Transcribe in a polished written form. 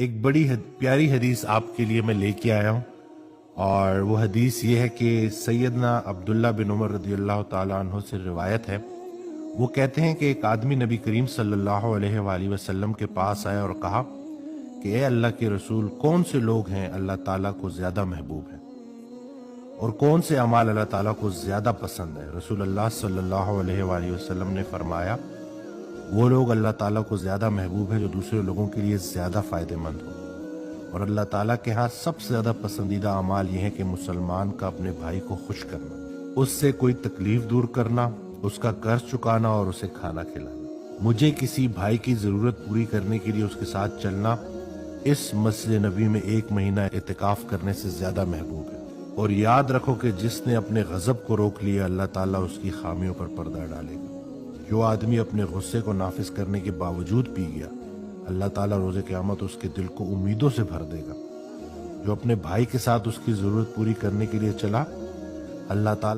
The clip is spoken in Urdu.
ایک بڑی پیاری حدیث آپ کے لیے میں لے کے آیا ہوں، اور وہ حدیث یہ ہے کہ سیدنا عبداللہ بن عمر رضی اللہ تعالیٰ عنہ سے روایت ہے۔ وہ کہتے ہیں کہ ایک آدمی نبی کریم صلی اللہ علیہ وآلہ وسلم کے پاس آیا اور کہا کہ اے اللہ کے رسول، کون سے لوگ ہیں اللہ تعالیٰ کو زیادہ محبوب ہیں، اور کون سے اعمال اللہ تعالیٰ کو زیادہ پسند ہے؟ رسول اللہ صلی اللہ علیہ وآلہ وسلم نے فرمایا، وہ لوگ اللہ تعالیٰ کو زیادہ محبوب ہیں جو دوسرے لوگوں کے لیے زیادہ فائدہ مند ہوں، اور اللہ تعالیٰ کے ہاں سب سے زیادہ پسندیدہ اعمال یہ ہے کہ مسلمان کا اپنے بھائی کو خوش کرنا، اس سے کوئی تکلیف دور کرنا، اس کا قرض چکانا اور اسے کھانا کھلانا۔ مجھے کسی بھائی کی ضرورت پوری کرنے کے لیے اس کے ساتھ چلنا اس مسجد نبی میں 1 مہینہ اعتکاف کرنے سے زیادہ محبوب ہے۔ اور یاد رکھو کہ جس نے اپنے غضب کو روک لیا، اللہ تعالیٰ اس کی خامیوں پر پردہ ڈالے گا۔ جو آدمی اپنے غصے کو نافذ کرنے کے باوجود پی گیا، اللہ تعالیٰ روز قیامت اس کے دل کو امیدوں سے بھر دے گا۔ جو اپنے بھائی کے ساتھ اس کی ضرورت پوری کرنے کے لیے چلا، اللہ تعالیٰ